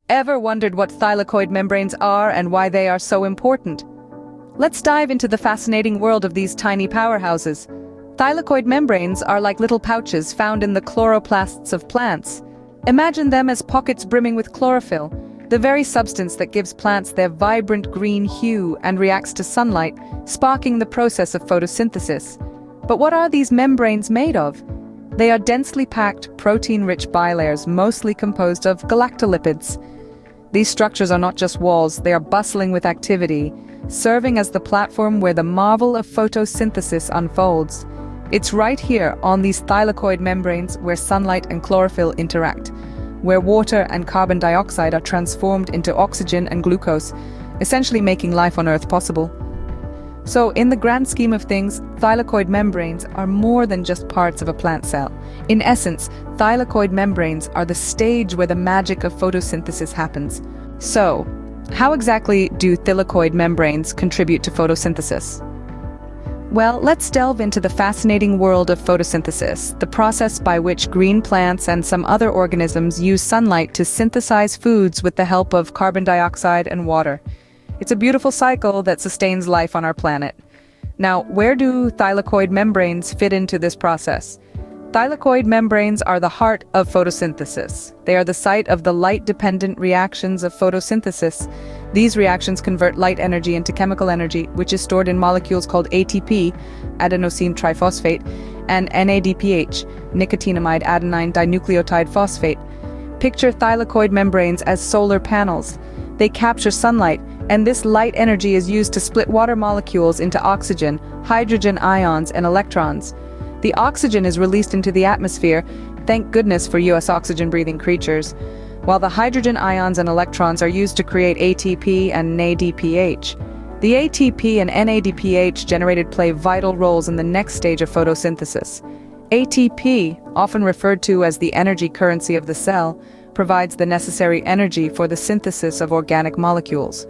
Ever wondered what thylakoid membranes are and why they are so important? Let's dive into the fascinating world of these tiny powerhouses. Thylakoid membranes are like little pouches found in the chloroplasts of plants. Imagine them as pockets brimming with chlorophyll, the very substance that gives plants their vibrant green hue and reacts to sunlight, sparking the process of photosynthesis. But what are these membranes made of? They are densely packed, protein-rich bilayers mostly composed of galactolipids. These structures are not just walls, they are bustling with activity, serving as the platform where the marvel of photosynthesis unfolds. It's right here on these thylakoid membranes where sunlight and chlorophyll interact, where water and carbon dioxide are transformed into oxygen and glucose, essentially making life on Earth possible. So, in the grand scheme of things, thylakoid membranes are more than just parts of a plant cell. In essence, thylakoid membranes are the stage where the magic of photosynthesis happens. So, how exactly do thylakoid membranes contribute to photosynthesis? Well, let's delve into the fascinating world of photosynthesis, the process by which green plants and some other organisms use sunlight to synthesize foods with the help of carbon dioxide and water. It's a beautiful cycle that sustains life on our planet. Now, where do thylakoid membranes fit into this process? Thylakoid membranes are the heart of photosynthesis. They are the site of the light-dependent reactions of photosynthesis. These reactions convert light energy into chemical energy, which is stored in molecules called ATP, adenosine triphosphate, and NADPH, nicotinamide adenine dinucleotide phosphate. Picture thylakoid membranes as solar panels. They capture sunlight, and this light energy is used to split water molecules into oxygen, hydrogen ions, and electrons. The oxygen is released into the atmosphere, thank goodness for US oxygen-breathing creatures, while the hydrogen ions and electrons are used to create ATP and NADPH. The ATP and NADPH generated play vital roles in the next stage of photosynthesis. ATP, often referred to as the energy currency of the cell, provides the necessary energy for the synthesis of organic molecules.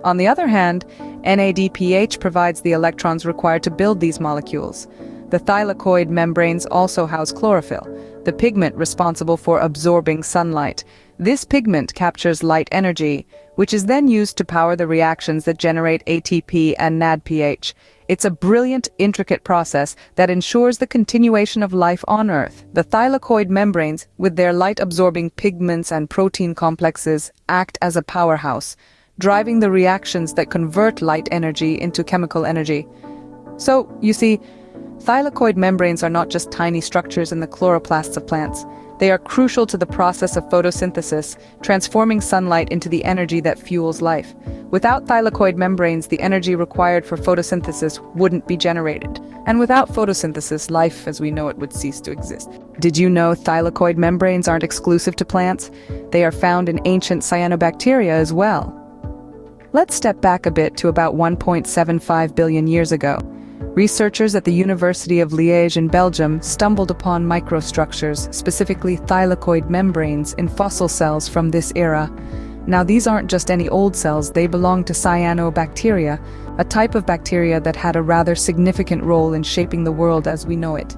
On the other hand, NADPH provides the electrons required to build these molecules. The thylakoid membranes also house chlorophyll, the pigment responsible for absorbing sunlight. This pigment captures light energy, which is then used to power the reactions that generate ATP and NADPH. It's a brilliant, intricate process that ensures the continuation of life on Earth. The thylakoid membranes, with their light-absorbing pigments and protein complexes, act as a powerhouse, driving the reactions that convert light energy into chemical energy. So, you see, thylakoid membranes are not just tiny structures in the chloroplasts of plants. They are crucial to the process of photosynthesis, transforming sunlight into the energy that fuels life. Without thylakoid membranes, the energy required for photosynthesis wouldn't be generated. And without photosynthesis, life as we know it would cease to exist. Did you know thylakoid membranes aren't exclusive to plants? They are found in ancient cyanobacteria as well. Let's step back a bit to about 1.75 billion years ago. Researchers at the University of Liège in Belgium stumbled upon microstructures, specifically thylakoid membranes, in fossil cells from this era. Now, these aren't just any old cells, they belong to Cyanobacteria, a type of bacteria that had a rather significant role in shaping the world as we know it.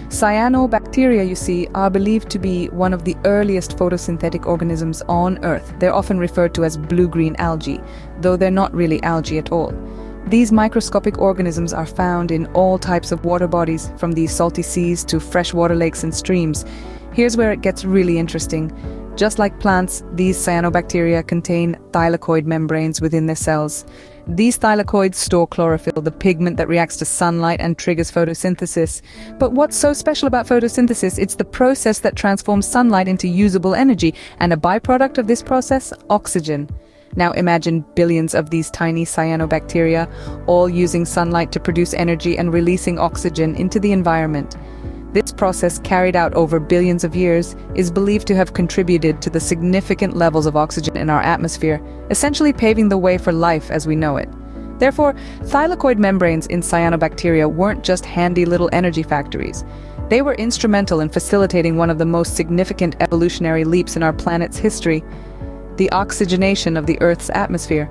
Cyanobacteria, you see, are believed to be one of the earliest photosynthetic organisms on Earth. They're often referred to as blue-green algae, though they're not really algae at all. These microscopic organisms are found in all types of water bodies, from the salty seas to freshwater lakes and streams. Here's where it gets really interesting. Just like plants, these cyanobacteria contain thylakoid membranes within their cells. These thylakoids store chlorophyll, the pigment that reacts to sunlight and triggers photosynthesis. But what's so special about photosynthesis? It's the process that transforms sunlight into usable energy, and a byproduct of this process, oxygen. Now imagine billions of these tiny cyanobacteria, all using sunlight to produce energy and releasing oxygen into the environment. This process, carried out over billions of years, is believed to have contributed to the significant levels of oxygen in our atmosphere, essentially paving the way for life as we know it. Therefore, thylakoid membranes in cyanobacteria weren't just handy little energy factories. They were instrumental in facilitating one of the most significant evolutionary leaps in our planet's history: the oxygenation of the Earth's atmosphere.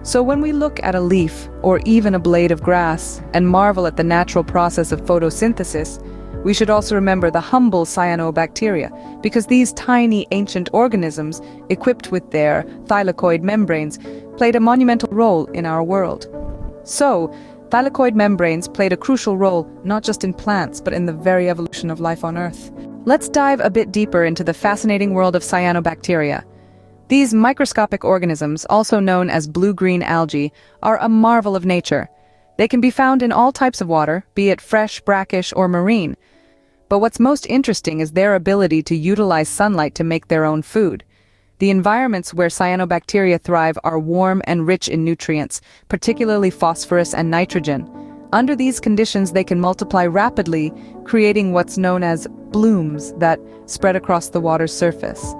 So when we look at a leaf, or even a blade of grass, and marvel at the natural process of photosynthesis, We should also remember the humble cyanobacteria, because these tiny ancient organisms, equipped with their thylakoid membranes, played a monumental role in our world. So, thylakoid membranes played a crucial role not just in plants, but in the very evolution of life on Earth. Let's dive a bit deeper into the fascinating world of cyanobacteria. These microscopic organisms, also known as blue-green algae, are a marvel of nature. They can be found in all types of water, be it fresh, brackish, or marine. But what's most interesting is their ability to utilize sunlight to make their own food. The environments where cyanobacteria thrive are warm and rich in nutrients, particularly phosphorus and nitrogen. Under these conditions, they can multiply rapidly, creating what's known as blooms that spread across the water's surface.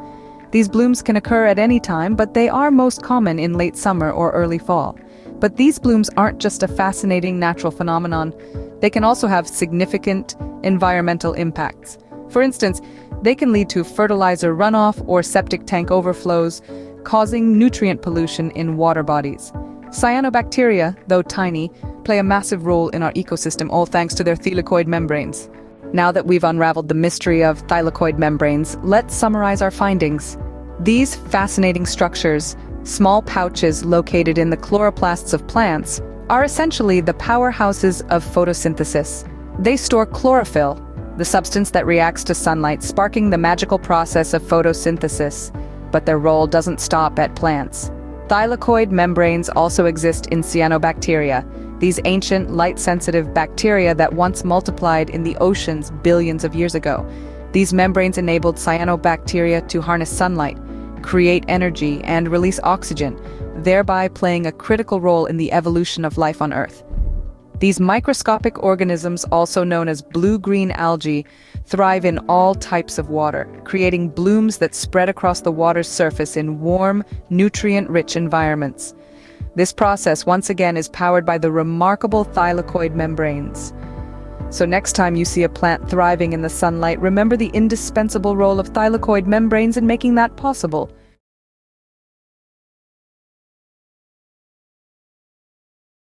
These blooms can occur at any time, but they are most common in late summer or early fall. But these blooms aren't just a fascinating natural phenomenon. They can also have significant environmental impacts. For instance, they can lead to fertilizer runoff or septic tank overflows, causing nutrient pollution in water bodies. Cyanobacteria, though tiny, play a massive role in our ecosystem, all thanks to their thylakoid membranes. Now that we've unraveled the mystery of thylakoid membranes, let's summarize our findings. These fascinating structures, small pouches located in the chloroplasts of plants, are essentially the powerhouses of photosynthesis. They store chlorophyll, the substance that reacts to sunlight, sparking the magical process of photosynthesis. But their role doesn't stop at plants. Thylakoid membranes also exist in cyanobacteria, these ancient, light-sensitive bacteria that once multiplied in the oceans billions of years ago. These membranes enabled cyanobacteria to harness sunlight, create energy, and release oxygen, thereby playing a critical role in the evolution of life on Earth. These microscopic organisms, also known as blue-green algae, thrive in all types of water, creating blooms that spread across the water's surface in warm, nutrient-rich environments. This process, once again, is powered by the remarkable thylakoid membranes. So next time you see a plant thriving in the sunlight, remember the indispensable role of thylakoid membranes in making that possible.